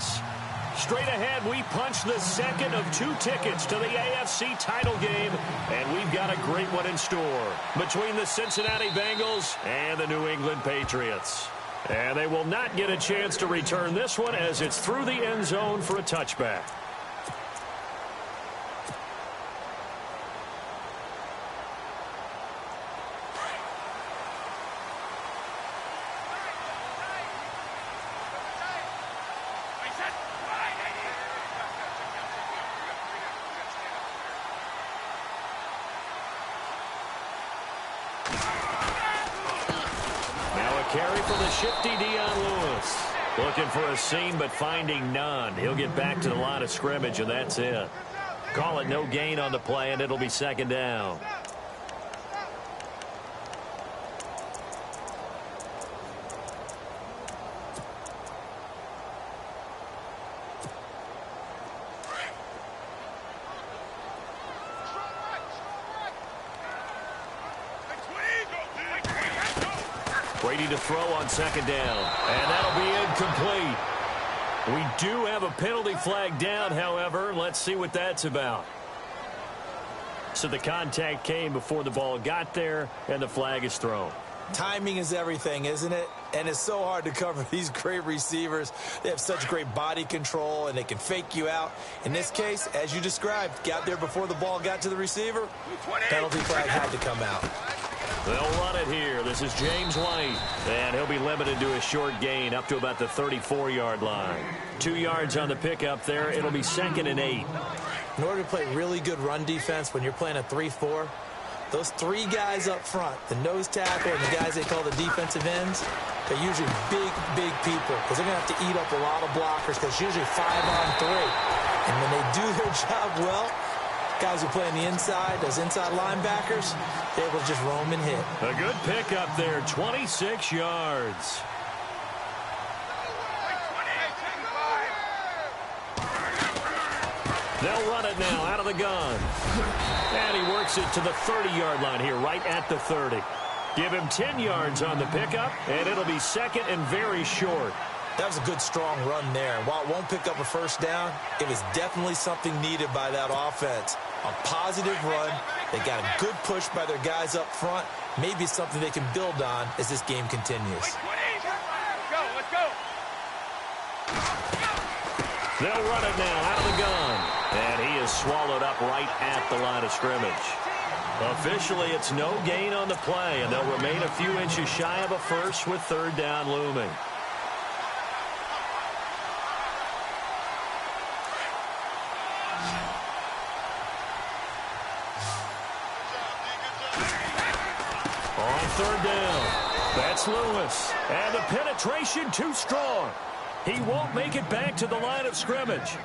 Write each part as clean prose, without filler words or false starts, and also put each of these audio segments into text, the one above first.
us. Straight ahead, we punch the second of 2 tickets to the AFC title game, and we've got a great one in store between the Cincinnati Bengals and the New England Patriots. And they will not get a chance to return this one as it's through the end zone for a touchback. Carry for the shifty Lewis. Looking for a seam, but finding none. He'll get back to the line of scrimmage, and that's it. Call it no gain on the play, and it'll be second down. Brady to throw on second down, and that'll be incomplete. We do have a penalty flag down, however. Let's see what that's about. So the contact came before the ball got there, and the flag is thrown. Timing is everything, isn't it? And it's so hard to cover these great receivers. They have such great body control, and they can fake you out. In this case, as you described, got there before the ball got to the receiver. Penalty flag had to come out. They'll run it here. This is James White, and he'll be limited to a short gain up to about the 34-yard line. 2 yards on the pickup there. It'll be 2nd and 8. In order to play really good run defense when you're playing a 3-4, those 3 guys up front, the nose tackle and the guys they call the defensive ends, they're usually big people because they're going to have to eat up a lot of blockers because it's usually 5-on-3. And when they do their job well, guys who play on the inside, those inside linebackers, they're able to just roam and hit. A good pickup there, 26 yards. They'll run it now out of the gun. And he works it to the 30-yard line here, right at the 30. Give him 10 yards on the pickup, and it'll be 2nd and very short. That was a good, strong run there. While it won't pick up a first down, it was definitely something needed by that offense. A positive run. They got a good push by their guys up front. Maybe something they can build on as this game continues. Let's go. They'll run it now out of the gun. And he is swallowed up right at the line of scrimmage. Officially, it's no gain on the play, and they'll remain a few inches shy of a first with 3rd down looming. On 3rd down, that's Lewis. And the penetration too strong. He won't make it back to the line of scrimmage.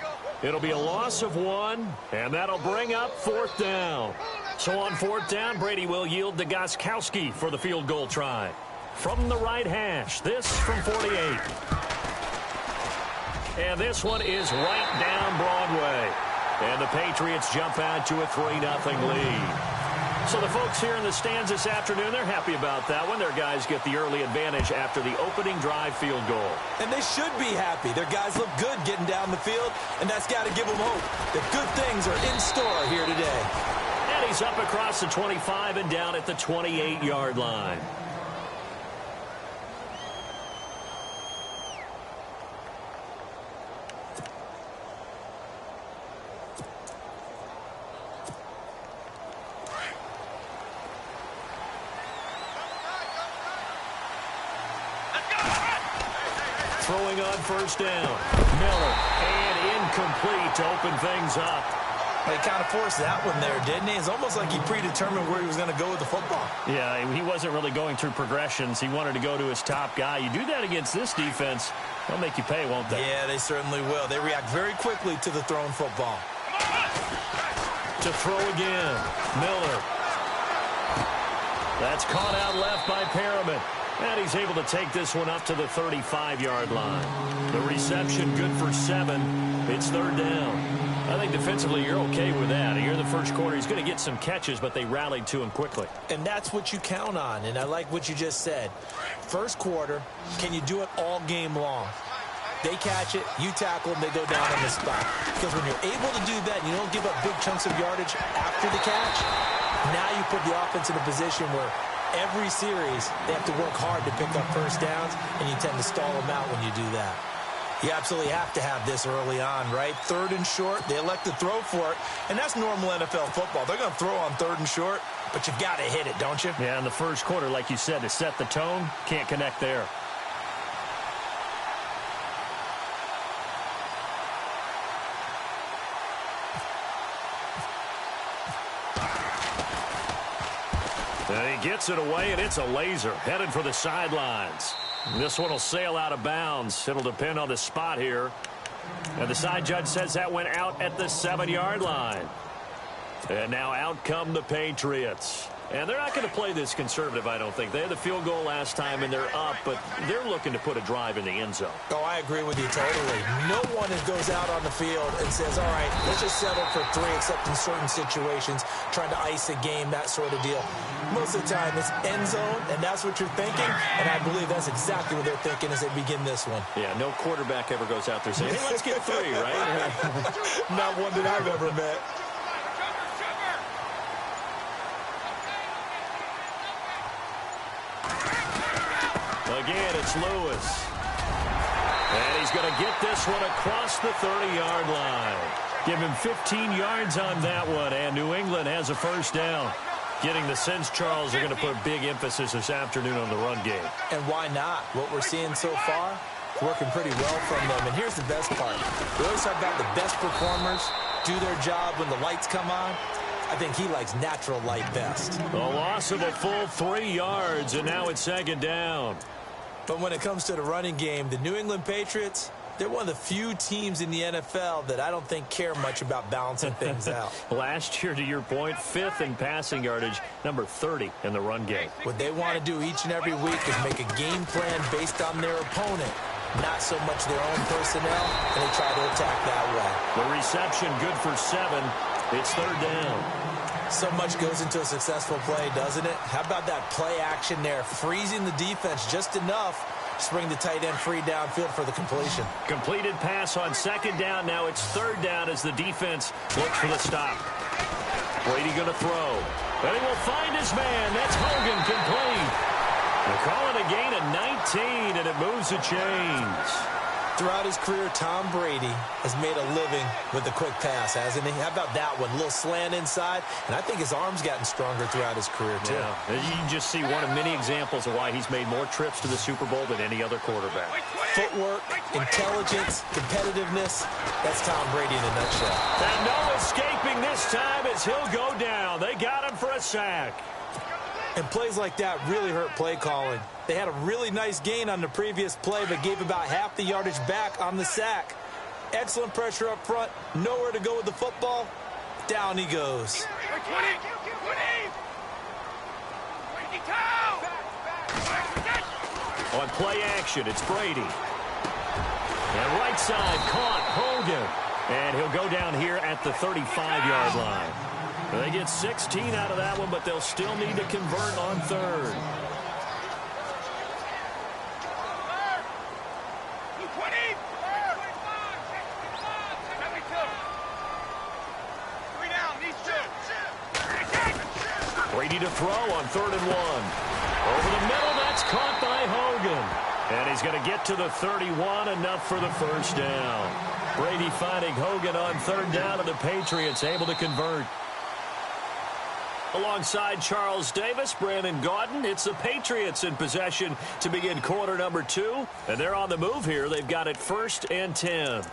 It'll be a loss of 1, and that'll bring up 4th down. So on 4th down, Brady will yield to Gostkowski for the field goal try. From the right hash, this from 48. And this one is right down Broadway. And the Patriots jump out to a 3-0 lead. So the folks here in the stands this afternoon, they're happy about that one. Their guys get the early advantage after the opening drive field goal. And they should be happy. Their guys look good getting down the field, and that's got to give them hope that good things are in store here today. And he's up across the 25 and down at the 28-yard line. Throwing on 1st down. Miller, and incomplete to open things up. He kind of forced that one there, didn't he? It's almost like he predetermined where he was going to go with the football. Yeah, he wasn't really going through progressions. He wanted to go to his top guy. You do that against this defense, they'll make you pay, won't they? Yeah, they certainly will. They react very quickly to the thrown football. To throw again. Miller. That's caught out left by Perriman. And he's able to take this one up to the 35-yard line. The reception good for 7. It's 3rd down. I think defensively you're okay with that. Here in the first quarter, he's going to get some catches, but they rallied to him quickly. And that's what you count on, and I like what you just said. First quarter, can you do it all game long? They catch it, you tackle them, they go down on the spot. Because when you're able to do that and you don't give up big chunks of yardage after the catch, now you put the offense in a position where every series they have to work hard to pick up first downs, and you tend to stall them out when you do that. You absolutely have to have this early on, right? 3rd and short, they elect to throw for it, and that's normal NFL football. They're going to throw on 3rd and short, but you've got to hit it, don't you? Yeah, in the first quarter, like you said, to set the tone, can't connect there. And he gets it away, and it's a laser headed for the sidelines. This one will sail out of bounds. It'll depend on the spot here. And the side judge says that went out at the 7-yard line. And now out come the Patriots. And they're not going to play this conservative, I don't think. They had the field goal last time, and they're up, but they're looking to put a drive in the end zone. Oh, I agree with you totally. No one goes out on the field and says, all right, let's just settle for 3, except in certain situations, trying to ice a game, that sort of deal. Most of the time, it's end zone, and that's what you're thinking, and I believe that's exactly what they're thinking as they begin this one. Yeah, no quarterback ever goes out there saying, hey, let's get 3, right? Not one that I've ever met. Again, it's Lewis. And he's going to get this one across the 30-yard line. Give him 15 yards on that one, and New England has a first down. Getting the sense, Charles, they're going to put big emphasis this afternoon on the run game. And why not? What we're seeing so far, working pretty well from them. And here's the best part. We always talk about the best performers do their job when the lights come on. I think he likes natural light best. A loss of a full 3 yards, and now it's 2nd down. But when it comes to the running game, the New England Patriots, they're one of the few teams in the NFL that I don't think care much about balancing things out. Last year, to your point, 5th in passing yardage, number 30 in the run game. What they want to do each and every week is make a game plan based on their opponent, not so much their own personnel, and they try to attack that way. The reception good for 7. It's 3rd down. So much goes into a successful play, doesn't it? How about that play action there, freezing the defense just enough to bring the tight end free downfield for the completion. Completed pass on 2nd down. Now it's 3rd down as the defense looks for the stop. Brady going to throw. And he will find his man. That's Hogan complete. They call it a gain of 19, and it moves the chains. Throughout his career, Tom Brady has made a living with the quick pass, hasn't he? How about that one? A little slant inside, and I think his arm's gotten stronger throughout his career, too. Yeah, you can just see one of many examples of why he's made more trips to the Super Bowl than any other quarterback. Footwork, intelligence, competitiveness, that's Tom Brady in a nutshell. And no escaping this time as he'll go down. They got him for a sack. And plays like that really hurt play calling. They had a really nice gain on the previous play, but gave about half the yardage back on the sack. Excellent pressure up front. Nowhere to go with the football. Down he goes. On play action, it's Brady. And right side caught Hogan. And he'll go down here at the 35-yard line. They get 16 out of that one, but they'll still need to convert on 3rd. Brady to throw on 3rd and 1. Over the middle, that's caught by Hogan. And he's going to get to the 31, enough for the first down. Brady finding Hogan on 3rd down, and the Patriots able to convert. Alongside Charles Davis, Brandon Gaudin, it's the Patriots in possession to begin quarter number 2. And they're on the move here. They've got it 1st and 10.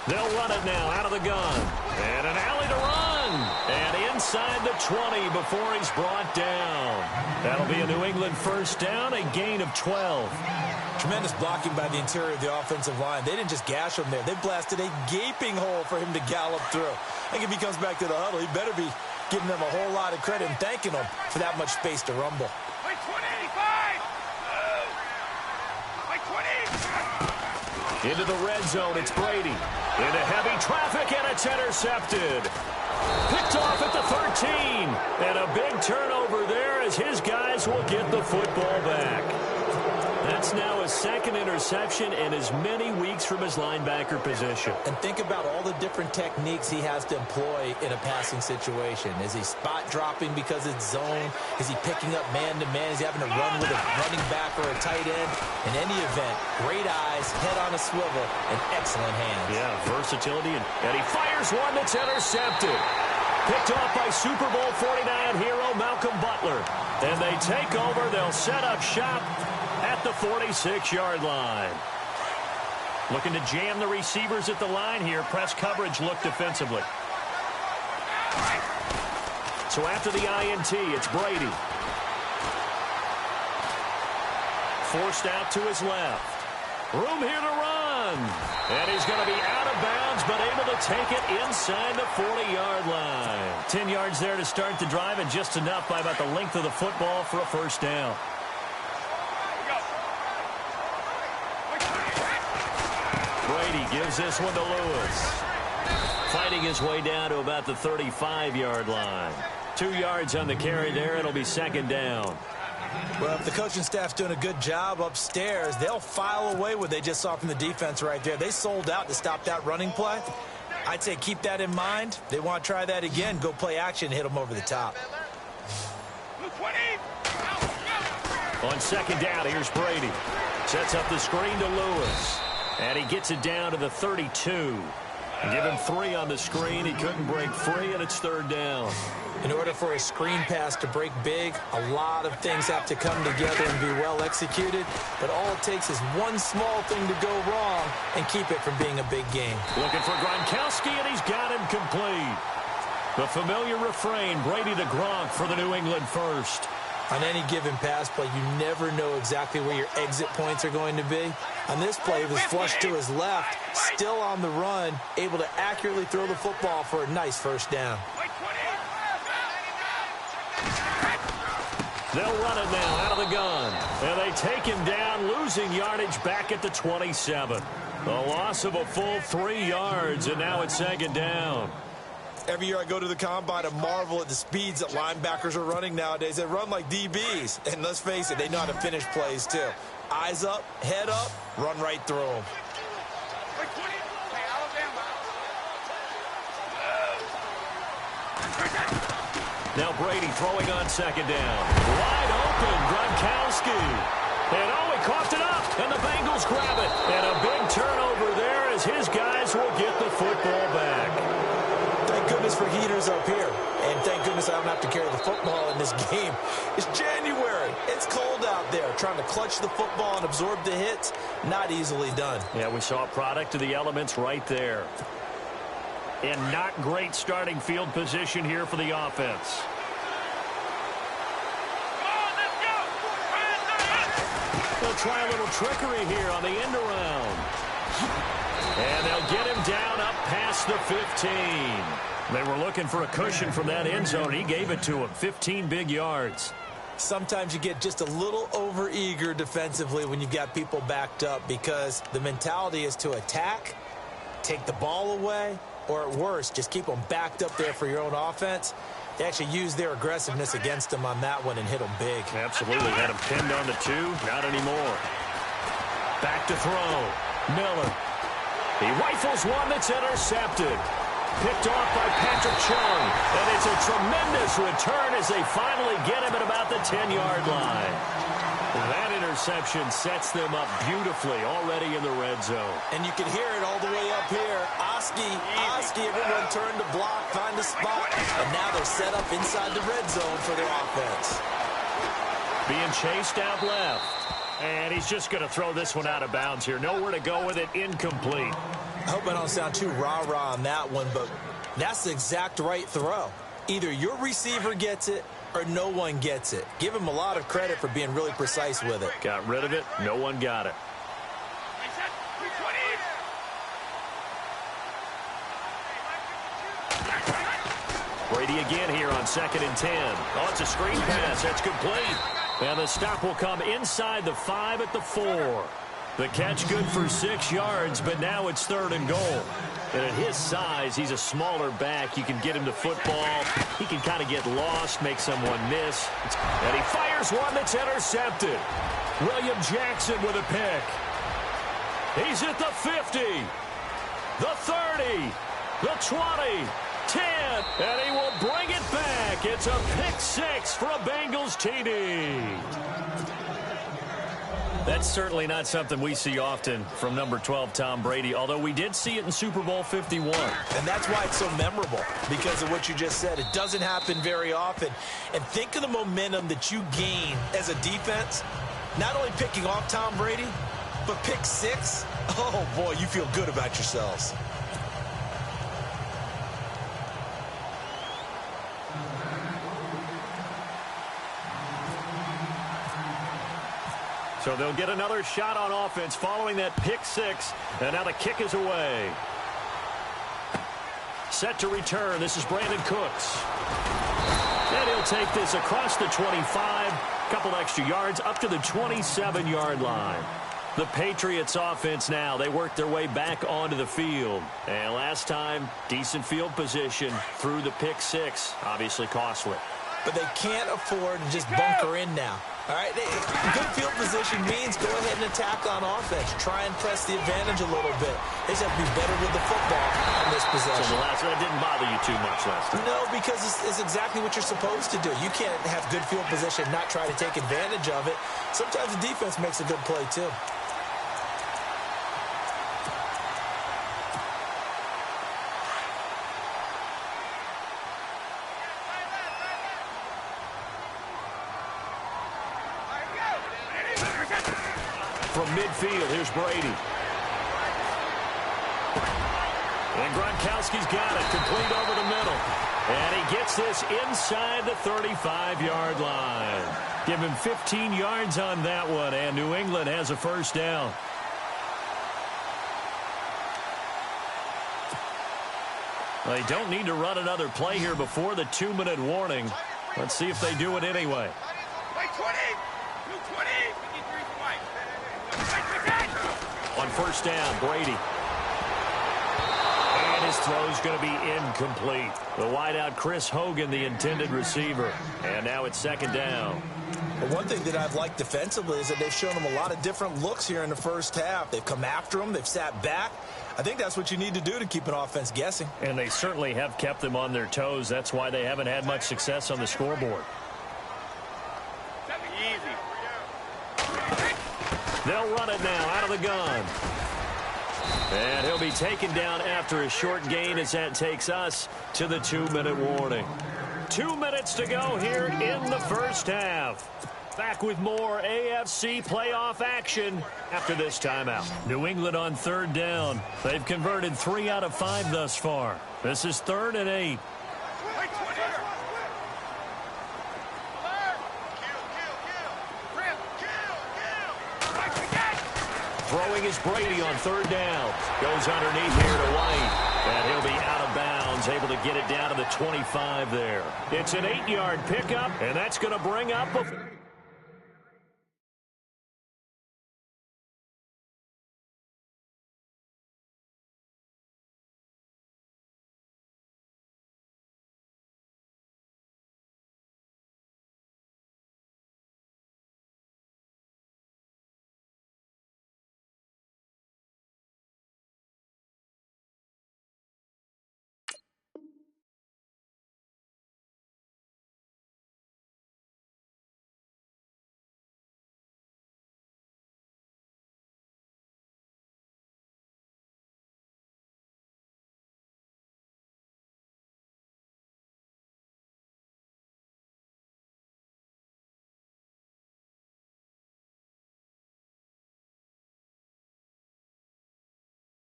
They'll run it now out of the gun. And an alley to run. And inside the 20 before he's brought down. That'll be a New England first down, a gain of 12. Tremendous blocking by the interior of the offensive line. They didn't just gash him there. They blasted a gaping hole for him to gallop through. I think if he comes back to the huddle, he better be giving them a whole lot of credit and thanking them for that much space to rumble. Into the red zone, it's Brady. Into heavy traffic, and it's intercepted. Picked off at the 13. And a big turnover there as his guys will get the football back. That's now his second interception in as many weeks from his linebacker position. And think about all the different techniques he has to employ in a passing situation. Is he spot dropping because it's zone? Is he picking up man-to-man? Is he having to run with a running back or a tight end? In any event, great eyes, head on a swivel, and excellent hands. Yeah, versatility. And he fires one that's intercepted. Picked off by Super Bowl 49 hero Malcolm Butler. And they take over. They'll set up shop at the 46-yard line. Looking to jam the receivers at the line here. Press coverage look defensively. So after the INT, it's Brady. Forced out to his left. Room here to run. And he's going to be out of bounds, but able to take it inside the 40-yard line. 10 yards there to start the drive, and just enough by about the length of the football for a first down. Brady gives this one to Lewis. Fighting his way down to about the 35-yard line. 2 yards on the carry there. It'll be second down. Well, if the coaching staff's doing a good job upstairs, they'll file away what they just saw from the defense right there. They sold out to stop that running play. I'd say keep that in mind. They want to try that again. Go play action, hit them over the top. On second down, here's Brady. Sets up the screen to Lewis. And he gets it down to the 32. Give him 3 on the screen. He couldn't break free, and it's third down. In order for a screen pass to break big, a lot of things have to come together and be well executed. But all it takes is one small thing to go wrong and keep it from being a big game. Looking for Gronkowski, and he's got him complete. The familiar refrain, Brady to Gronk for the New England first. On any given pass play, you never know exactly where your exit points are going to be. On this play, he was flushed to his left, still on the run, able to accurately throw the football for a nice first down. They'll run it now out of the gun. And they take him down, losing yardage back at the 27. A loss of a full 3 yards, and now it's second down. Every year I go to the combine and marvel at the speeds that linebackers are running nowadays. They run like DBs. And let's face it, they know how to finish plays too. Eyes up, head up, run right through them. Now Brady throwing on second down. Wide open, Gronkowski. And he coughed it up, and the Bengals grab it. And a big turnover there as his guys will get the football back. Thank goodness for heaters up here. And thank goodness I don't have to carry the football in this game. It's January. It's cold out there. Trying to clutch the football and absorb the hits, not easily done. Yeah, we saw a product of the elements right there. And not great starting field position here for the offense. They'll try a little trickery here on the end around. And they'll get him down up past the 15. They were looking for a cushion from that end zone. He gave it to him. 15 big yards. Sometimes you get just a little over-eager defensively when you've got people backed up because the mentality is to attack, take the ball away, or at worst, just keep them backed up there for your own offense. They actually used their aggressiveness against them on that one and hit them big. Absolutely. Had him pinned on the 2. Not anymore. Back to throw. Miller. He rifles one that's intercepted. Picked off by Patrick Chung. And it's a tremendous return as they finally get him at about the 10-yard line. That interception sets them up beautifully already in the red zone. And you can hear it all the way up here. Oski, everyone turned to block, find a spot. And now they're set up inside the red zone for their offense. Being chased out left. And he's just going to throw this one out of bounds here. Nowhere to go with it. Incomplete. I hope I don't sound too rah-rah on that one, but that's the exact right throw. Either your receiver gets it or no one gets it. Give him a lot of credit for being really precise with it. Got rid of it. No one got it. Brady again here on 2nd and 10. Oh, it's a screen pass. That's complete. And the stop will come inside the 5 at the 4. The catch good for 6 yards, but now it's 3rd and goal. And at his size, he's a smaller back. You can get him to football. He can kind of get lost, make someone miss. And he fires one that's intercepted. William Jackson with a pick. He's at the 50, the 30, the 20, 10, and he will bring it back. It's a pick 6 for a Bengals TD. That's certainly not something we see often from number 12, Tom Brady, although we did see it in Super Bowl 51. And that's why it's so memorable, because of what you just said. It doesn't happen very often. And think of the momentum that you gain as a defense, not only picking off Tom Brady, but pick 6. Oh, boy, you feel good about yourselves. So they'll get another shot on offense following that pick 6. And now the kick is away. Set to return. This is Brandon Cooks. And he'll take this across the 25. Couple extra yards up to the 27-yard line. The Patriots offense now. They work their way back onto the field. And last time, decent field position through the pick 6. Obviously costly. But they can't afford to just bunker in now. All right, good field position means go ahead and attack on offense. Try and press the advantage a little bit. They just have to be better with the football on this possession. So the last one didn't bother you too much last time? No, because it's exactly what you're supposed to do. You can't have good field position, not try to take advantage of it. Sometimes the defense makes a good play, too. From midfield, here's Brady. And Gronkowski's got it, complete over the middle. And he gets this inside the 35-yard line. Give him 15 yards on that one, and New England has a first down. Well, they don't need to run another play here before the 2-minute warning. Let's see if they do it anyway. On first down, Brady. And his throw's going to be incomplete. The wideout, Chris Hogan, the intended receiver. And now it's 2nd down. But one thing that I've liked defensively is that they've shown them a lot of different looks here in the first half. They've come after them. They've sat back. I think that's what you need to do to keep an offense guessing. And they certainly have kept them on their toes. That's why they haven't had much success on the scoreboard. They'll run it now out of the gun. And he'll be taken down after a short gain as that takes us to the 2-minute warning. 2 minutes to go here in the first half. Back with more AFC playoff action after this timeout. New England on 3rd down. They've converted 3 out of 5 thus far. This is 3rd and 8. Throwing is Brady on 3rd down. Goes underneath here to White. And he'll be out of bounds, able to get it down to the 25 there. It's an 8-yard pickup, and that's going to bring up a...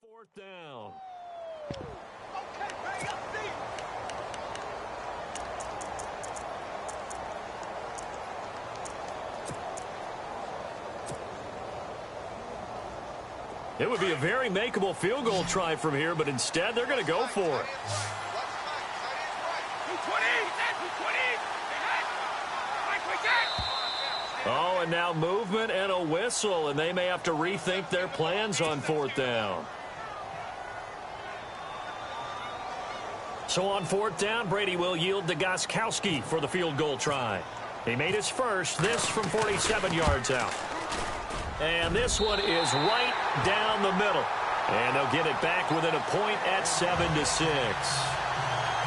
Fourth down. It would be a very makeable field goal try from here, but instead they're going to go for it. Oh, and now movement and a whistle, and they may have to rethink their plans on 4th down. So on 4th down, Brady will yield to Gostkowski for the field goal try. He made his first, this from 47 yards out. And this one is right down the middle. And they'll get it back within a point at 7-6.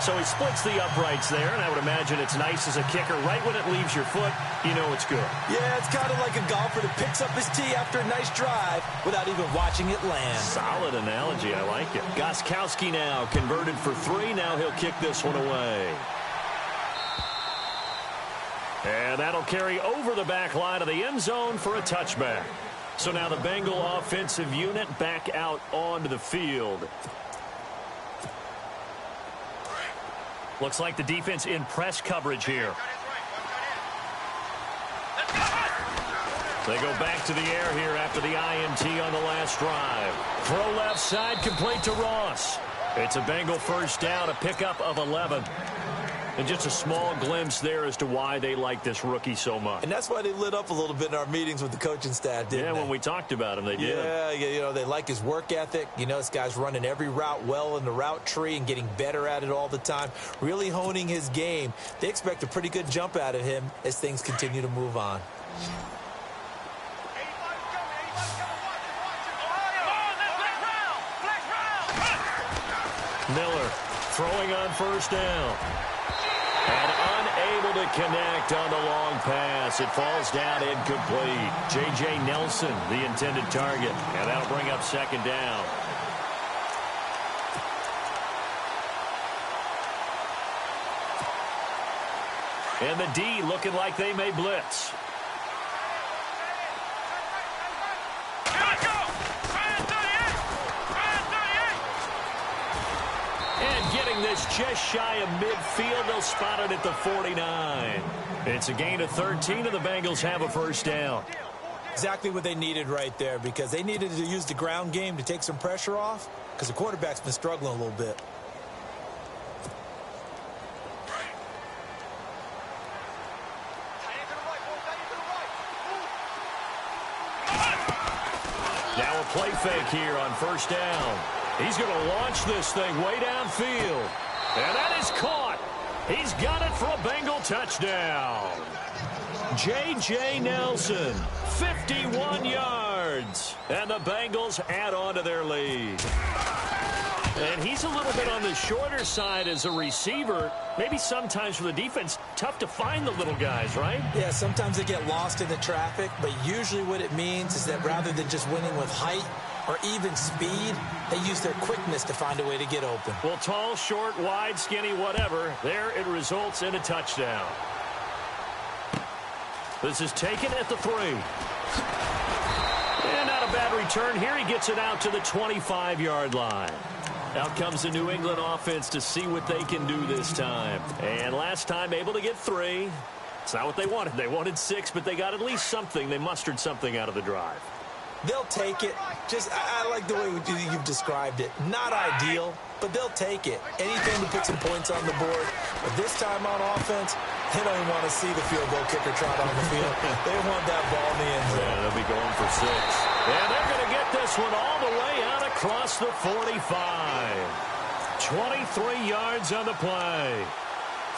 So he splits the uprights there, and I would imagine it's nice as a kicker. Right when it leaves your foot, you know it's good. Yeah, it's kind of like a golfer that picks up his tee after a nice drive without even watching it land. Solid analogy. I like it. Gostkowski now converted for 3. Now he'll kick this one away. And that'll carry over the back line of the end zone for a touchback. So now the Bengal offensive unit back out onto the field. Looks like the defense in press coverage here. They go back to the air here after the INT on the last drive. Throw left side, complete to Ross. It's a Bengal first down, a pickup of 11. And just a small glimpse there as to why they like this rookie so much. And that's why they lit up a little bit in our meetings with the coaching staff, didn't they? When we talked about him, they did. Yeah, you know, they like his work ethic. You know, this guy's running every route well in the route tree and getting better at it all the time, really honing his game. They expect a pretty good jump out of him as things continue to move on. Miller throwing on first down. And unable to connect on the long pass. It falls down incomplete. J.J. Nelson, the intended target. And that'll bring up 2nd down. And the D looking like they may blitz. This just shy of midfield. They'll spot it at the 49. It's a gain of 13, and the Bengals have a first down. Exactly what they needed right there, because they needed to use the ground game to take some pressure off, because the quarterback's been struggling a little bit. Now a play fake here on first down. He's going to launch this thing way downfield. And that is caught. He's got it for a Bengal touchdown. J.J. Nelson, 51 yards. And the Bengals add on to their lead. And he's a little bit on the shorter side as a receiver. Maybe sometimes for the defense, tough to find the little guys, right? Yeah, sometimes they get lost in the traffic, but usually what it means is that rather than just winning with height or even speed, they use their quickness to find a way to get open. Well, tall, short, wide, skinny, whatever, there it results in a touchdown. This is taken at the 3. And not a bad return here. He gets it out to the 25-yard line. Out comes the New England offense to see what they can do this time. And last time able to get 3. It's not what they wanted. They wanted 6, but they got at least something. They mustered something out of the drive. They'll take it. I like the way you've described it. Not ideal, but they'll take it. Anything to put some points on the board. But this time on offense, they don't even want to see the field goal kicker trot on the field. They want that ball in the end zone. Yeah, they'll be going for 6. And they're going to get this one all the way out across the 45. 23 yards on the play.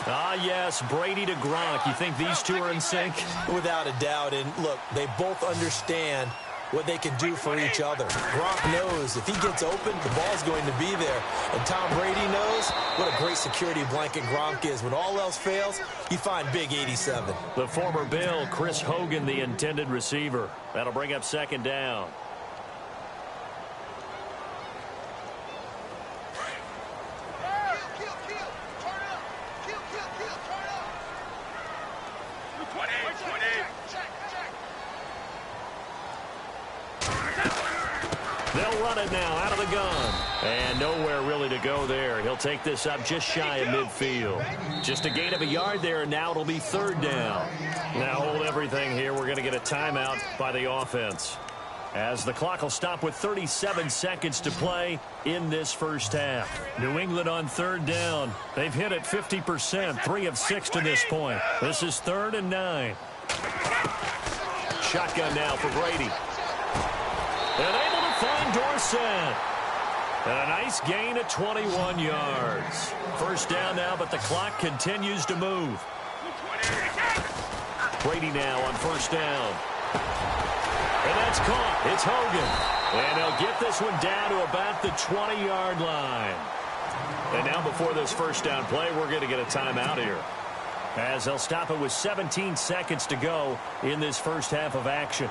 Ah, yes, Brady to Gronk. You think these two are in sync? Without a doubt. And look, they both understand what they can do for each other. Gronk knows if he gets open, the ball's going to be there. And Tom Brady knows what a great security blanket Gronk is. When all else fails, you find big 87. The former Bill, Chris Hogan, the intended receiver. That'll bring up 2nd down. They'll run it now out of the gun. And nowhere really to go there. He'll take this up just shy of midfield. Just a gain of a yard there, and now it'll be 3rd down. Now hold everything here. We're going to get a timeout by the offense, as the clock will stop with 37 seconds to play in this first half. New England on 3rd down. They've hit it 50%, 3 of 6 to this point. This is 3rd and 9. shotgun now for Brady. And able to find Dorsett. And a nice gain of 21 yards. First down now, but the clock continues to move. Brady now on first down. And that's caught. It's Hogan. And he'll get this one down to about the 20-yard line. And now before this first down play, we're going to get a timeout here, as they'll stop it with 17 seconds to go in this first half of action.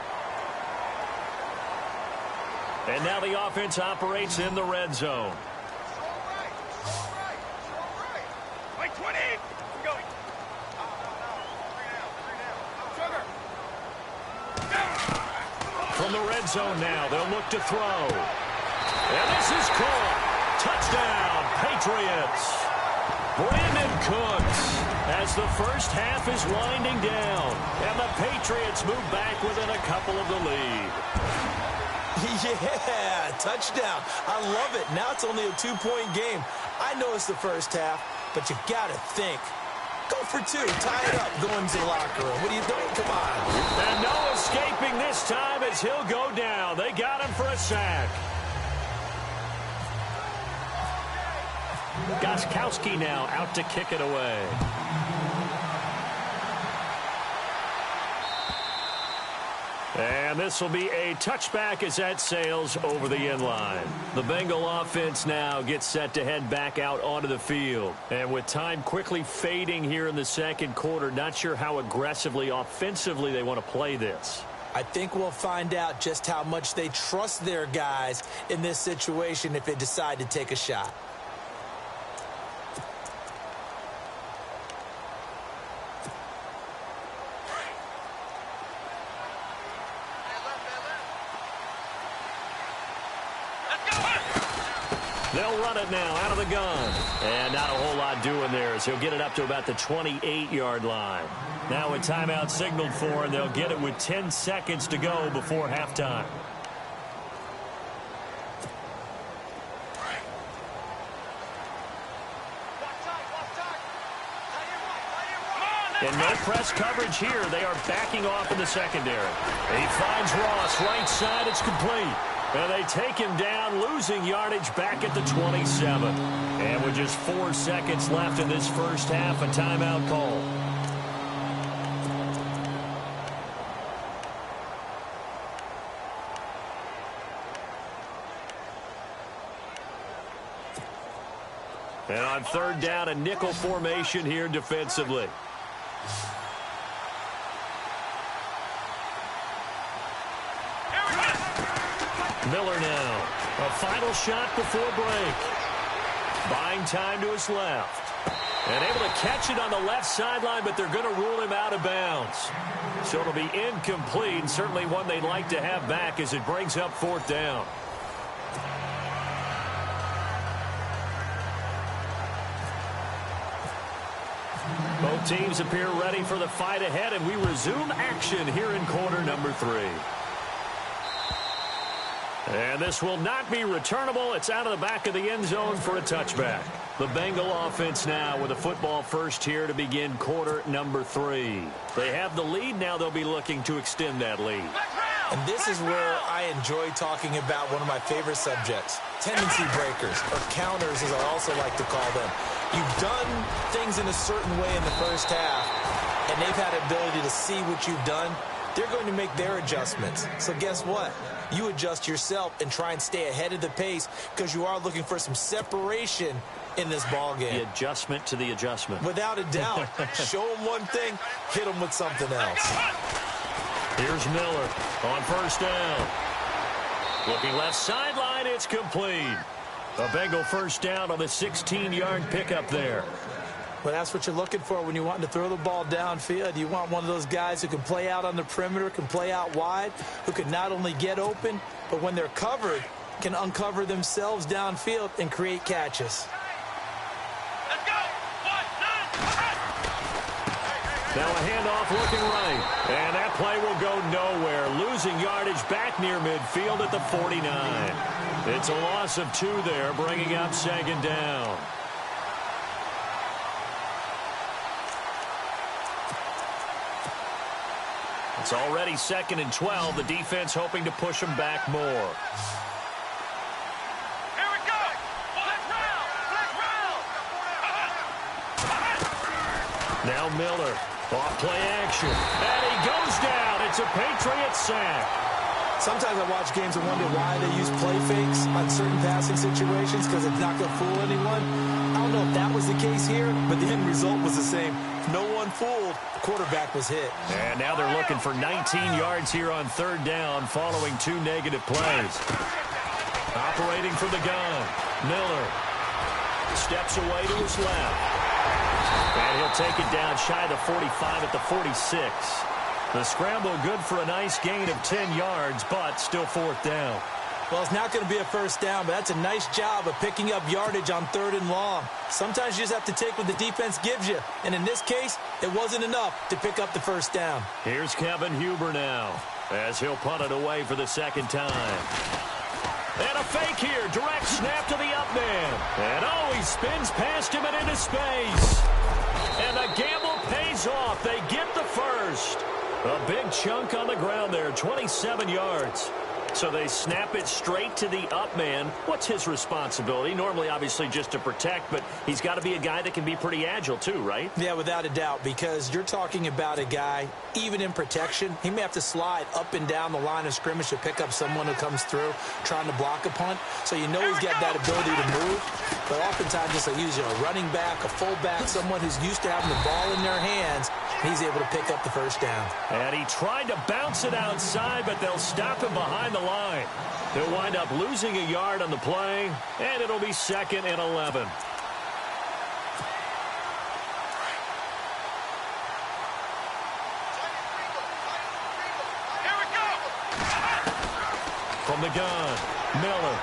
And now the offense operates in the red zone. Wait, 20. Go. From the red zone now, they'll look to throw. And this is caught. Touchdown, Patriots. Brandon Cooks, as the first half is winding down. And the Patriots move back within a couple of the lead. Yeah, touchdown. I love it. Now it's only a 2-point game. I know it's the first half, but you got to think. Go for 2. Tie it up. Go into the locker room. What are you doing? Come on. And no escaping this time as he'll go down. They got him for a sack. Gostkowski now out to kick it away. And this will be a touchback as that sails over the end line. The Bengal offense now gets set to head back out onto the field. And with time quickly fading here in the second quarter, not sure how aggressively, offensively they want to play this. I think we'll find out just how much they trust their guys in this situation if they decide to take a shot. They'll run it now out of the gun. And not a whole lot doing there as he'll get it up to about the 28-yard line. Now a timeout signaled for, and they'll get it with 10 seconds to go before halftime. And no press coverage here. They are backing off in the secondary. He finds Ross right side. It's complete. And they take him down, losing yardage back at the 27. And with just 4 seconds left in this first half, a timeout call. And on third down, a nickel formation here defensively. Miller now. A final shot before break. Buying time to his left. And able to catch it on the left sideline, but they're going to rule him out of bounds. So it'll be incomplete, and certainly one they'd like to have back as it brings up fourth down. Both teams appear ready for the fight ahead, and we resume action here in quarter number 3. And this will not be returnable. It's out of the back of the end zone for a touchback. The Bengal offense now with a football first here to begin quarter number 3. They have the lead. Now they'll be looking to extend that lead. And this is where I enjoy talking about one of my favorite subjects, tendency breakers, or counters as I also like to call them. You've done things in a certain way in the first half, and they've had the ability to see what you've done. They're going to make their adjustments. So guess what? You adjust yourself and try and stay ahead of the pace because you are looking for some separation in this ball game. The adjustment to the adjustment. Without a doubt. Show them one thing, hit them with something else. Here's Miller on first down. Looking left sideline, it's complete. A Bengal first down on the 16-yard pickup there. Well, that's what you're looking for when you want to throw the ball downfield. You want one of those guys who can play out on the perimeter, can play out wide, who can not only get open, but when they're covered, can uncover themselves downfield and create catches. Let's go. Now a handoff looking right. And that play will go nowhere. Losing yardage back near midfield at the 49. It's a loss of 2 there, bringing up second down. It's already 2nd and 12. The defense hoping to push them back more. Here we go. Black round. Now Miller. Off play action. And he goes down. It's a Patriot sack. Sometimes I watch games and wonder why they use play fakes on certain passing situations because it's not going to fool anyone. I don't know if that was the case here, but the end result was the same. No one fooled. The quarterback was hit. And now they're looking for 19 yards here on 3rd down following 2 negative plays. Operating from the gun. Miller steps away to his left. And he'll take it down shy of the 45 at the 46. The scramble good for a nice gain of 10 yards, but still 4th down. Well, it's not going to be a first down, but that's a nice job of picking up yardage on 3rd and long. Sometimes you just have to take what the defense gives you. And in this case, it wasn't enough to pick up the first down. Here's Kevin Huber now as he'll punt it away for the 2nd time. And a fake here. Direct snap to the up man. And oh, he spins past him and into space. And the gamble pays off. They get the first. A big chunk on the ground there, 27 yards. So they snap it straight to the up man. What's his responsibility? Normally, obviously, just to protect, but he's got to be a guy that can be pretty agile too, right? Yeah, without a doubt, because you're talking about a guy, even in protection, he may have to slide up and down the line of scrimmage to pick up someone who comes through trying to block a punt. So you know he's got that ability to move. But oftentimes, just like using a running back, a fullback, someone who's used to having the ball in their hands, he's able to pick up the first down. And he tried to bounce it outside, but they'll stop him behind the line. He'll wind up losing a yard on the play, and it'll be 2nd and 11. Here we go. From the gun, Miller.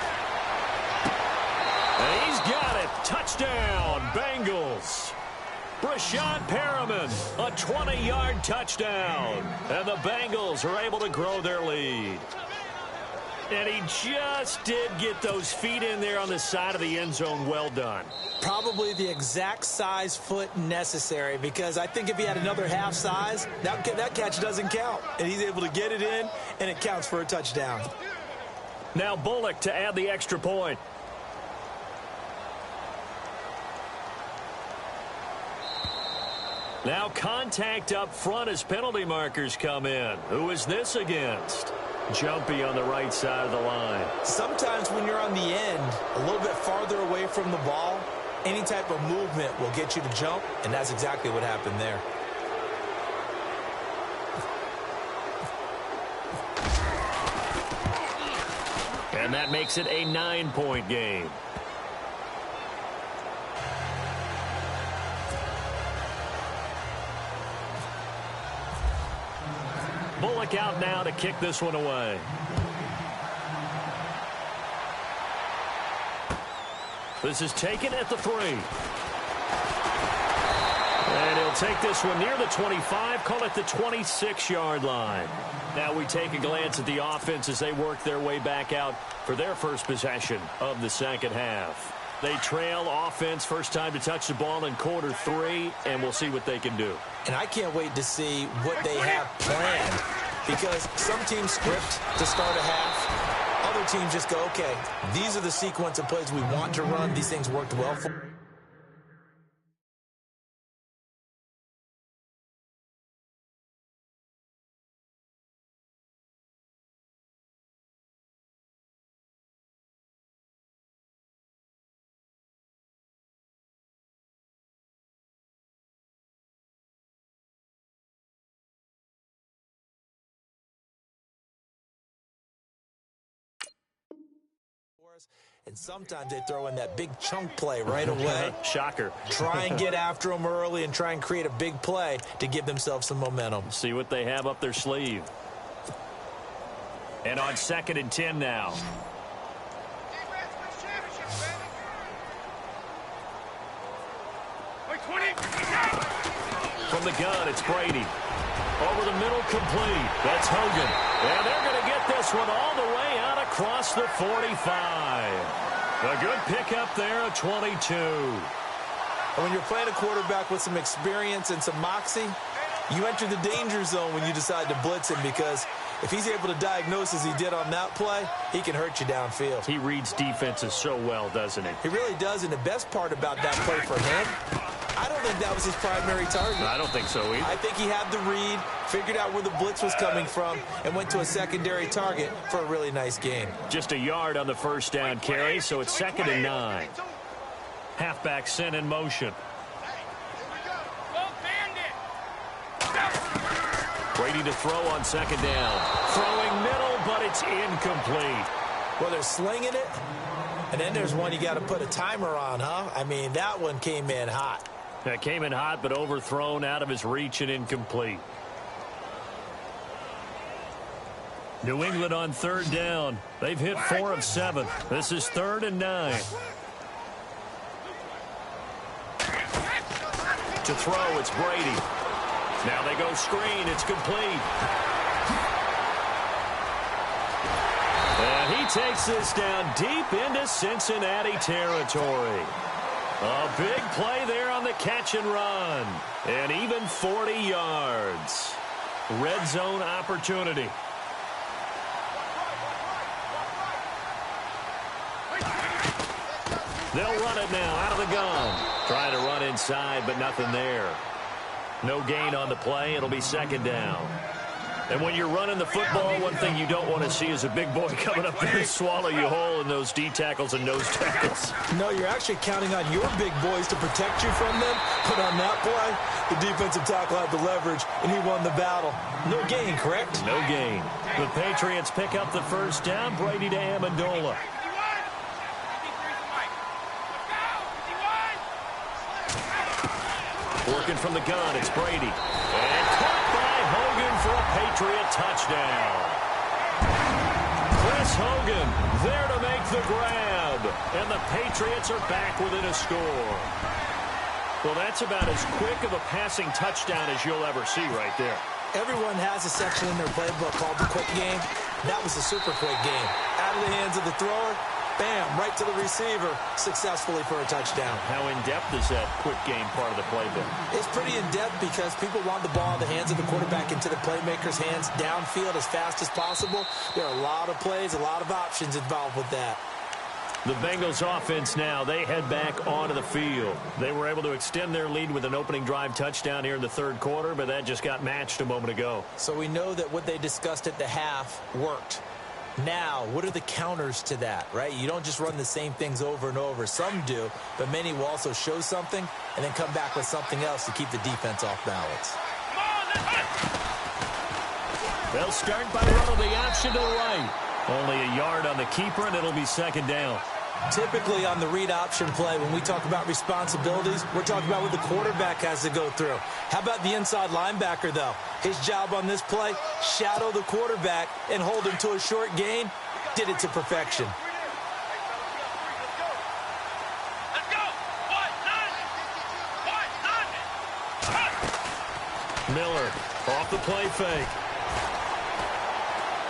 And he's got it. Touchdown, Bengals. Brashad Perriman, a 20-yard touchdown. And the Bengals are able to grow their lead. And he just did get those feet in there on the side of the end zone. Well done. Probably the exact size foot necessary, because I think if he had another half size, that catch doesn't count. And he's able to get it in, and it counts for a touchdown. Now Bullock to add the extra point. Now contact up front as penalty markers come in. Who is this against? Jumpy on the right side of the line. Sometimes when you're on the end, a little bit farther away from the ball, any type of movement will get you to jump, and that's exactly what happened there. And that makes it a 9-point game. Bullock out now to kick this one away. This is taken at the 3. And he'll take this one near the 25, call it the 26-yard line. Now we take a glance at the offense as they work their way back out for their first possession of the 2nd half. They trail offense, first time to touch the ball in quarter 3, and we'll see what they can do. And I can't wait to see what they have planned, because some teams script to start a half. Other teams just go, okay, these are the sequence of plays we want to run. These things worked well for and sometimes they throw in that big chunk play right away. Shocker. Try and get after them early and try and create a big play to give themselves some momentum. See what they have up their sleeve. And on 2nd and 10 now. From the gun, it's Brady. Over the middle, complete. That's Hogan. And they're going to get this one all the way out across the 45. A good pickup there, a 22. And when you're playing a quarterback with some experience and some moxie, You enter the danger zone when you decide to blitz him, because if he's able to diagnose as he did on that play, he can hurt you downfield. He reads defenses so well, doesn't he? He really does, and the best part about that play for him, I don't think that was his primary target. I don't think so either. I think he had the read, figured out where the blitz was coming from, and went to a secondary target for a really nice gain. Just a yard on the first down carry, so it's 2nd and 9. Halfback sent in motion. Brady to throw on 2nd down. Throwing middle, but it's incomplete. Well, they're slinging it, and then there's one you got to put a timer on, huh? I mean, that one came in hot. That came in hot, but overthrown, out of his reach, and incomplete. New England on 3rd down. They've hit 4 of 7. This is 3rd and 9. To throw, it's Brady. Now they go screen. It's complete. And he takes this down deep into Cincinnati territory. A big play there on the catch and run. And even 40 yards. Red zone opportunity. They'll run it now out of the gun. Trying to run inside, but nothing there. No gain on the play. It'll be 2nd down. And when you're running the football, one thing you don't want to see is a big boy coming up there and swallow you whole in those D tackles and nose tackles. No, you're actually counting on your big boys to protect you from them. But on that play, the defensive tackle had the leverage, and he won the battle. No gain, correct? No gain. The Patriots pick up the first down. Brady to Amendola. Working from the gun, it's Brady. And caught by Hogan for a Patriot touchdown. Chris Hogan there to make the grab. And the Patriots are back within a score. Well, that's about as quick of a passing touchdown as you'll ever see right there. Everyone has a section in their playbook called the quick game. That was a super quick game. Out of the hands of the thrower, bam, right to the receiver, successfully for a touchdown. How in-depth is that quick game part of the playbook? It's pretty in-depth because people want the ball in the hands of the quarterback into the playmaker's hands downfield as fast as possible. There are a lot of plays, a lot of options involved with that. The Bengals offense now, they head back onto the field. They were able to extend their lead with an opening drive touchdown here in the 3rd quarter, but that just got matched a moment ago. So we know that what they discussed at the half worked. Now, what are the counters to that, right? You don't just run the same things over and over. Some do, but many will also show something and then come back with something else to keep the defense off balance. They'll start by running the option to the right. Only a yard on the keeper, and it'll be 2nd down. Typically on the read option play, when we talk about responsibilities, we're talking about what the quarterback has to go through. How about the inside linebacker, though? His job on this play, shadow the quarterback and hold him to a short gain. Did it to perfection. Miller off the play fake.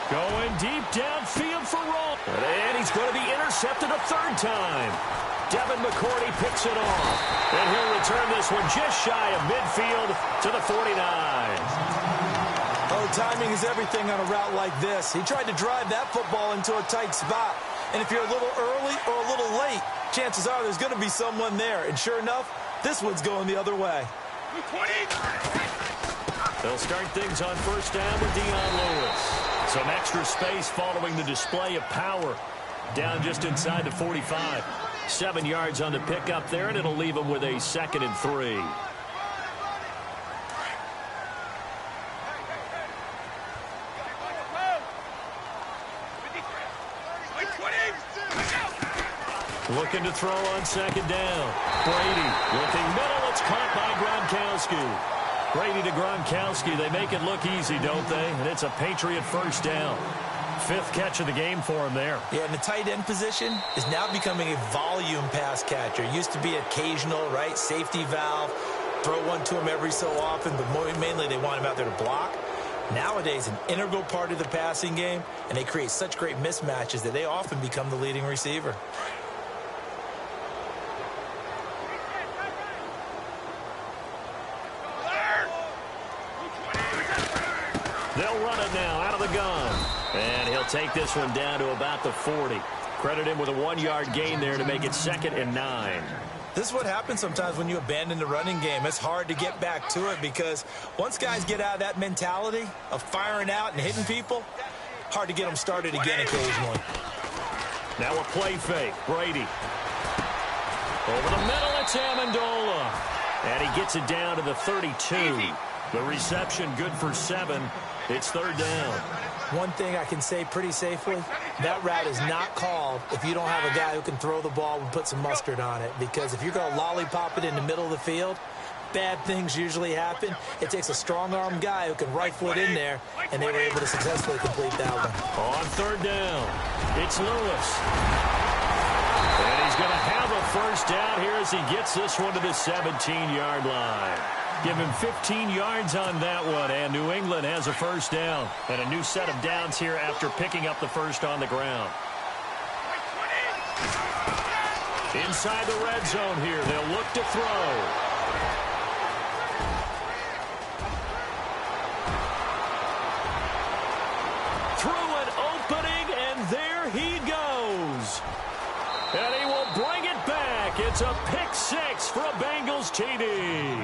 Going deep downfield for Roll. And he's going to be intercepted a 3rd time. Devin McCourty picks it off. And he'll return this one just shy of midfield to the 49. Oh, timing is everything on a route like this. He tried to drive that football into a tight spot. And if you're a little early or a little late, chances are there's going to be someone there. And sure enough, this one's going the other way. They'll start things on 1st down with Dion Lewis. Some extra space following the display of power. Down just inside the 45. 7 yards on the pickup there, and it'll leave them with a 2nd and 3. Looking to throw on 2nd down. Brady looking middle. It's caught by Gronkowski. Brady to Gronkowski. They make it look easy, don't they? And it's a Patriot 1st down. 5th catch of the game for him there. Yeah, and the tight end position is now becoming a volume pass catcher. It used to be occasional, right? Safety valve. Throw one to him every so often, but mainly they want him out there to block. Nowadays, an integral part of the passing game, and they create such great mismatches that they often become the leading receiver. They'll run it now out of the gun. And he'll take this one down to about the 40. Credit him with a 1-yard gain there to make it 2nd and 9. This is what happens sometimes when you abandon the running game. It's hard to get back to it because once guys get out of that mentality of firing out and hitting people, hard to get them started again occasionally. Now a play fake. Brady. Over the middle, it's Amendola. And he gets it down to the 32. The reception good for 7. It's 3rd down. One thing I can say pretty safely, that route is not called if you don't have a guy who can throw the ball and put some mustard on it. Because if you're going to lollipop it in the middle of the field, bad things usually happen. It takes a strong-arm guy who can rifle it in there, and they were able to successfully complete that one. On 3rd down, it's Lewis. And he's going to have a first down here as he gets this one to the 17-yard line. Give him 15 yards on that one, and New England has a first down. And a new set of downs here after picking up the first on the ground. Inside the red zone here, they'll look to throw. Through an opening, and there he goes. And he will bring it back. It's a pick 6 for a Bengals TD.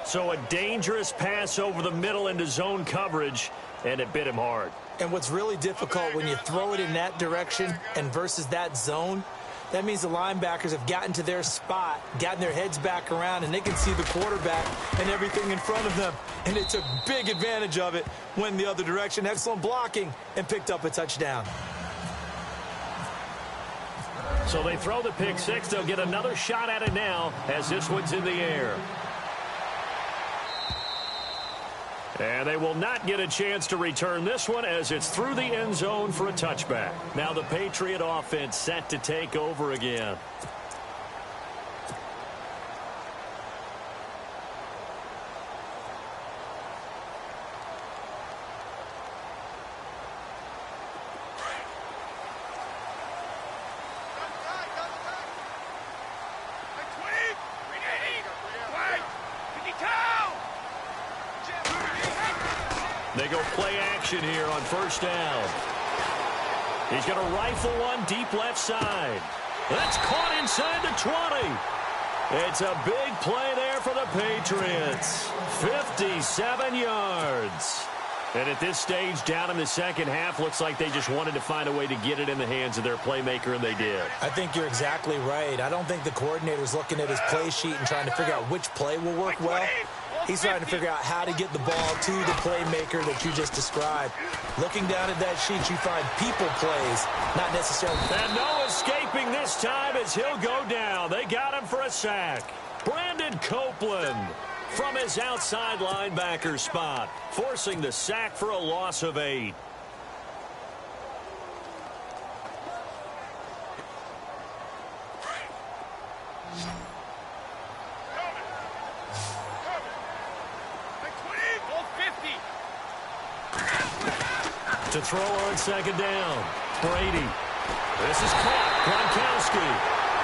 So a dangerous pass over the middle into zone coverage, and it bit him hard. And what's really difficult when you throw it in that direction and versus that zone, that means the linebackers have gotten to their spot, gotten their heads back around, and they can see the quarterback and everything in front of them. And they took big advantage of it, went the other direction, excellent blocking, and picked up a touchdown. So they throw the pick 6. They'll get another shot at it now as this one's in the air. And they will not get a chance to return this one as it's through the end zone for a touchback. Now the Patriot offense set to take over again. They go play action here on first down. He's going to rifle one deep left side. That's caught inside the 20. It's a big play there for the Patriots. 57 yards. And at this stage, down in the second half, looks like they just wanted to find a way to get it in the hands of their playmaker, and they did. I think you're exactly right. I don't think the coordinator's looking at his play sheet and trying to figure out which play will work well. He's trying to figure out how to get the ball to the playmaker that you just described. Looking down at that sheet, you find people plays, not necessarily. And no escaping this time as he'll go down. They got him for a sack. Brandon Copeland from his outside linebacker spot, forcing the sack for a loss of 8. To throw on second down. Brady. This is caught. Gronkowski.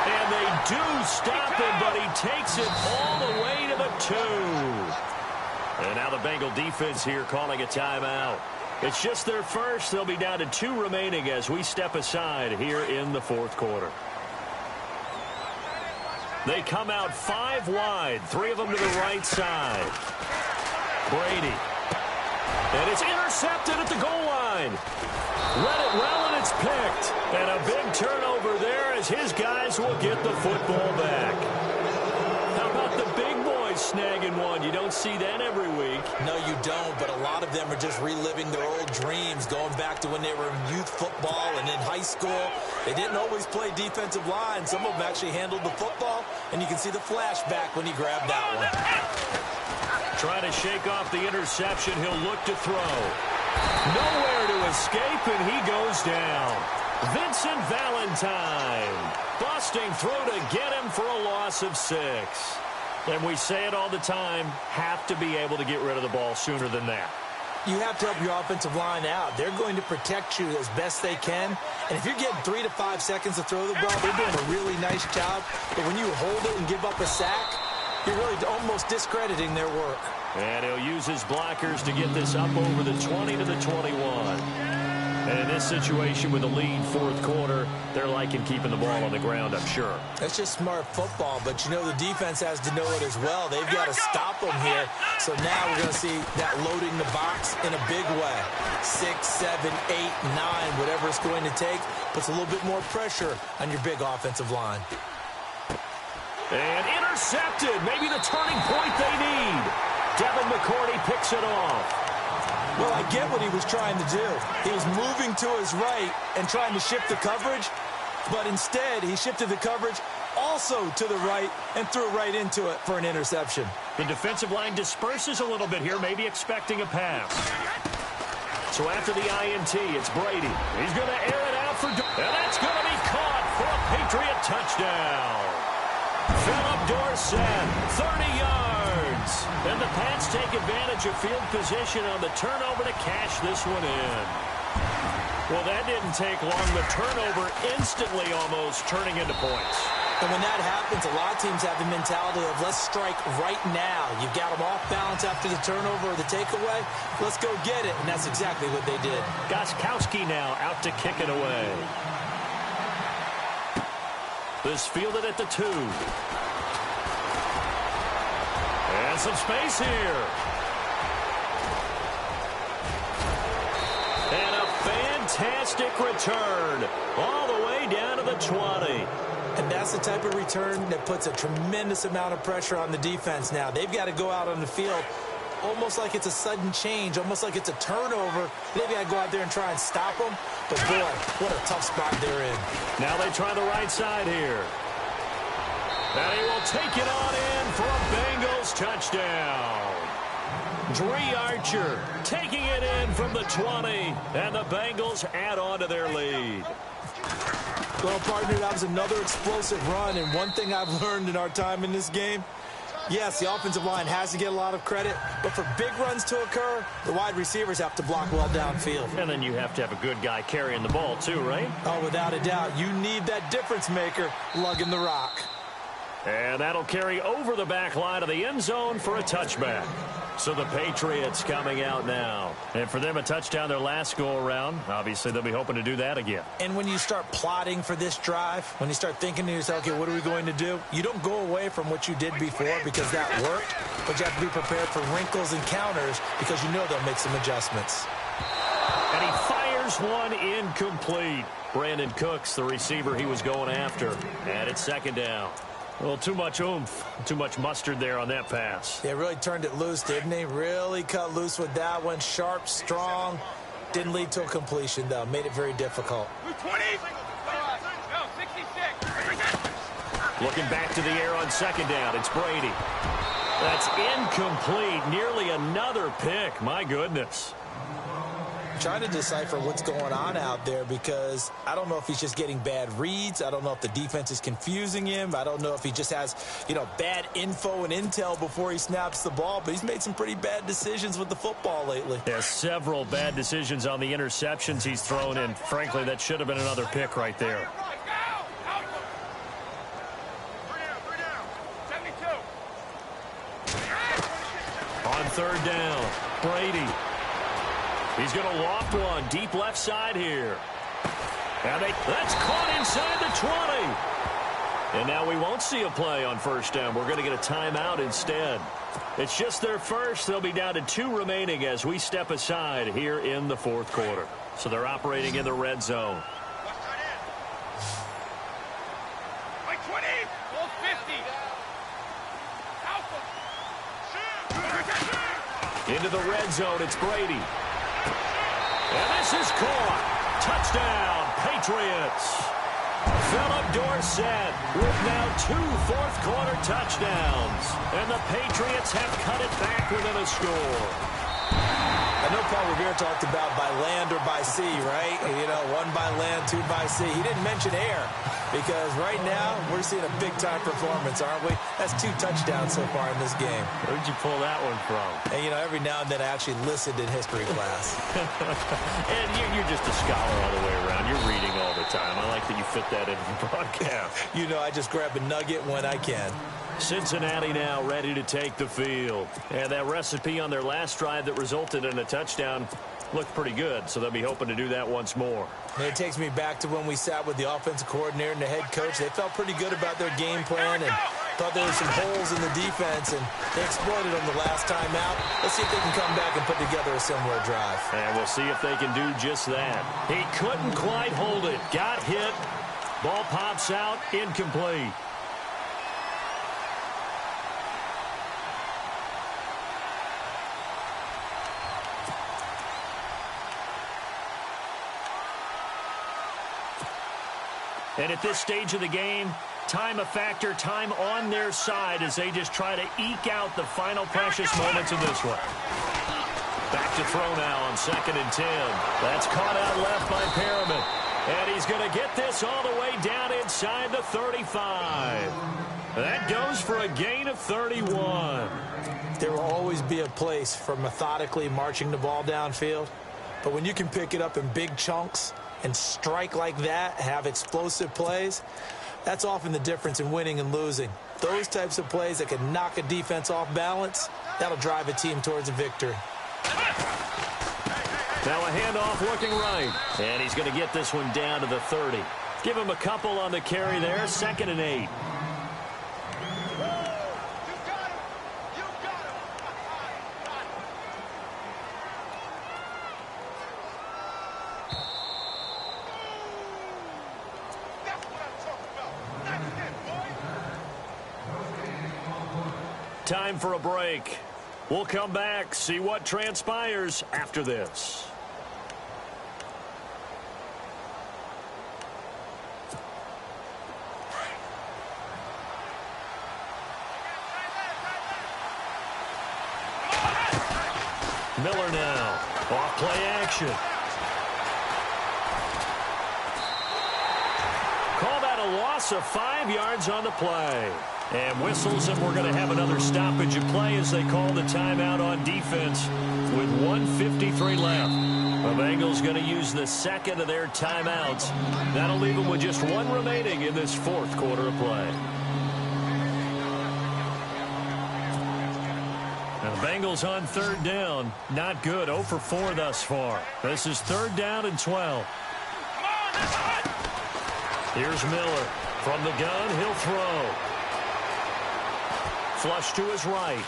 And they do stop him, but he takes it all the way to the 2. And now the Bengal defense here calling a timeout. It's just their first. They'll be down to 2 remaining as we step aside here in the fourth quarter. They come out 5 wide. 3 of them to the right side. Brady. And it's intercepted at the goal line. Read it well, and it's picked. And a big turnover there as his guys will get the football back. How about the big boys snagging one? You don't see that every week. No, you don't, but a lot of them are just reliving their old dreams, going back to when they were in youth football and in high school. They didn't always play defensive line. Some of them actually handled the football, and you can see the flashback when he grabbed that one. Trying to shake off the interception. He'll look to throw. Nowhere to escape, and he goes down. Vincent Valentine busting through to get him for a loss of 6. And we say it all the time, have to be able to get rid of the ball sooner than that. You have to help your offensive line out. They're going to protect you as best they can. And if you're getting 3 to 5 seconds to throw the ball, they're doing a really nice job. But when you hold it and give up a sack, you're really almost discrediting their work. And he'll use his blockers to get this up over the 20 to the 21. And in this situation with the lead fourth quarter, they're liking keeping the ball on the ground, I'm sure. That's just smart football, but you know the defense has to know it as well. They've got to stop them here. So now we're going to see that loading the box in a big way. 6, 7, 8, 9, whatever it's going to take, puts a little bit more pressure on your big offensive line. And intercepted, maybe the turning point they need. Devin McCourty picks it off. Well, I get what he was trying to do. He was moving to his right and trying to shift the coverage, but instead he shifted the coverage also to the right and threw right into it for an interception. The defensive line disperses a little bit here, maybe expecting a pass. So after the INT, it's Brady. He's going to air it out for... And that's going to be caught for a Patriot touchdown. Philip Dorsett, 30 yards. And the Pats take advantage of field position on the turnover to cash this one in. Well, that didn't take long. The turnover instantly almost turning into points. And when that happens, a lot of teams have the mentality of let's strike right now. You've got them off balance after the turnover or the takeaway. Let's go get it. And that's exactly what they did. Gostkowski now out to kick it away. This fielded at the 2. And some space here. And a fantastic return all the way down to the 20. And that's the type of return that puts a tremendous amount of pressure on the defense now. They've got to go out on the field almost like it's a sudden change, almost like it's a turnover. They've got to go out there and try and stop them. But, boy, what a tough spot they're in. Now they try the right side here. And he will take it on in for a Bengals touchdown. Dree Archer taking it in from the 20. And the Bengals add on to their lead. Well, partner, that was another explosive run. And one thing I've learned in our time in this game, yes, the offensive line has to get a lot of credit, but for big runs to occur, the wide receivers have to block well downfield. And then you have to have a good guy carrying the ball too, right? Oh, without a doubt. You need that difference maker lugging the rock. And that'll carry over the back line of the end zone for a touchback. So the Patriots coming out now. And for them, a touchdown their last go-around. Obviously, they'll be hoping to do that again. And when you start plotting for this drive, when you start thinking to yourself, okay, what are we going to do? You don't go away from what you did before because that worked, but you have to be prepared for wrinkles and counters because you know they'll make some adjustments. And he fires one incomplete. Brandon Cooks, the receiver he was going after. And it's second down. Well, too much oomph, too much mustard there on that pass. They really turned it loose, didn't they? Really cut loose with that one. Sharp, strong. Didn't lead to a completion, though. Made it very difficult. 20. No, 66. Looking back to the air on second down. It's Brady. That's incomplete. Nearly another pick. My goodness. Trying to decipher what's going on out there because I don't know if he's just getting bad reads. I don't know if the defense is confusing him. I don't know if he just has, bad info and intel before he snaps the ball, but he's made some pretty bad decisions with the football lately. There's several bad decisions on the interceptions he's thrown in. Frankly, that should have been another pick right there. On third down, Brady. He's going to loft one deep left side here. And that's caught inside the 20. And now we won't see a play on first down. We're going to get a timeout instead. It's just their first. They'll be down to 2 remaining as we step aside here in the fourth quarter. So they're operating in the red zone. Like 20. Full 50. Into the red zone, it's Brady. And this is caught. Touchdown, Patriots. Philip Dorsett with now 2 fourth-quarter touchdowns. And the Patriots have cut it back within a score. I know Paul Revere talked about by land or by sea, right? 1 by land, 2 by sea. He didn't mention air because right now we're seeing a big-time performance, aren't we? That's 2 touchdowns so far in this game. Where'd you pull that one from? And, every now and then I actually listened in history class. And you're just a scholar all the way around. You're reading all the time. I like that you fit that into the broadcast. I just grab a nugget when I can. Cincinnati now ready to take the field. And that recipe on their last drive that resulted in a touchdown looked pretty good, so they'll be hoping to do that once more. And it takes me back to when we sat with the offensive coordinator and the head coach. They felt pretty good about their game plan and thought there were some holes in the defense, and they exploited them the last time out. Let's see if they can come back and put together a similar drive. And we'll see if they can do just that. He couldn't quite hold it. Got hit. Ball pops out. Incomplete. And at this stage of the game, time a factor, time on their side as they just try to eke out the final precious moments of this one. Back to throw now on 2nd and 10. That's caught out left by Perriman. And he's going to get this all the way down inside the 35. That goes for a gain of 31. There will always be a place for methodically marching the ball downfield. But when you can pick it up in big chunks and strike like that, have explosive plays, that's often the difference in winning and losing. Those types of plays that can knock a defense off balance, that'll drive a team towards a victory. Now a handoff looking right. And he's going to get this one down to the 30. Give him a couple on the carry there. 2nd and 8. Time for a break. We'll come back, see what transpires after this. Miller now. Off play action. Call that a loss of 5 yards on the play. And whistles, and we're going to have another stoppage of play as they call the timeout on defense with 1:53 left. The Bengals going to use the second of their timeouts. That'll leave them with just one remaining in this 4th quarter of play. Now the Bengals on 3rd down. Not good. 0 for 4 thus far. This is 3rd down and 12. Here's Miller. From the gun, he'll throw. Flush to his right.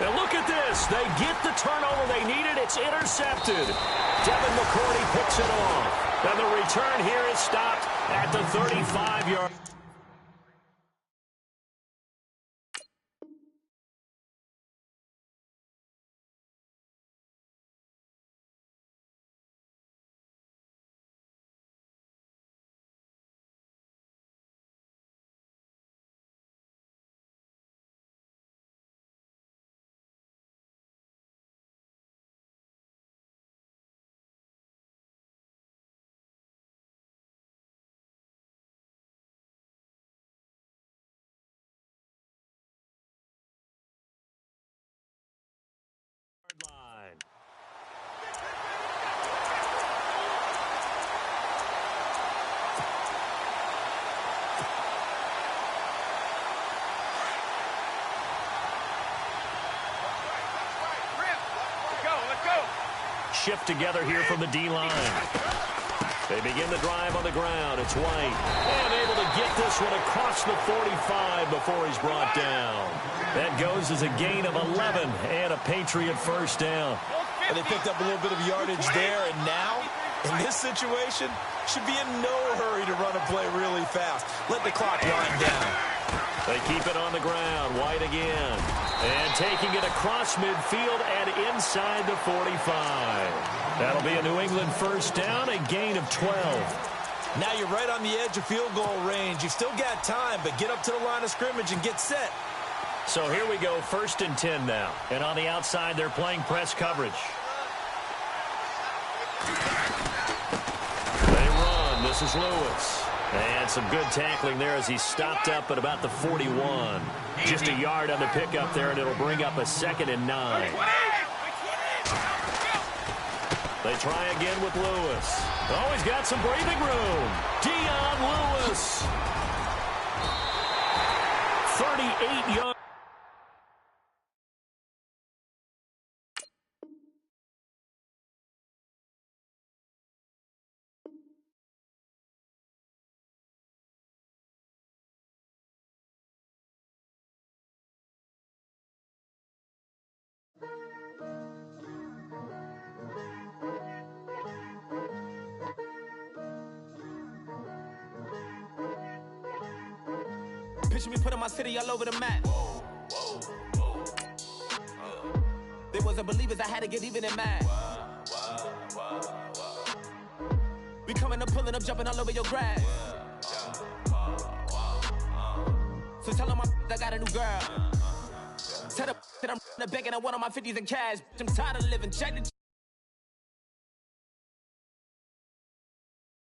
And look at this. They get the turnover they needed. It's intercepted. Devin McCourty picks it off. And the return here is stopped at the 35-yard. Line. Let's go. Shift together here from the D-line. They begin the drive on the ground. It's White. And able to get this one across the 45 before he's brought down. That goes as a gain of 11 and a Patriot first down. And they picked up a little bit of yardage there, and now, in this situation, should be in no hurry to run a play really fast. Let the clock wind down. They keep it on the ground. White again. And taking it across midfield and inside the 45. That'll be a New England first down, a gain of 12. Now you're right on the edge of field goal range. You've still got time, but get up to the line of scrimmage and get set. So here we go, 1st and 10 now. And on the outside, they're playing press coverage. They run. This is Lewis. And some good tackling there as he stopped up at about the 41. Just a yard on the pickup there, and it'll bring up a 2nd and 9. They try again with Lewis. Oh, he's got some breathing room. Dion Lewis. me putting my city all over the map. They wasn't believers, I had to get even and mad. We coming up, pulling up, jumping all over your grass. So tell them I got a new girl. Tell them that I'm begging, I want all my 50s in cash. I'm tired of living, check the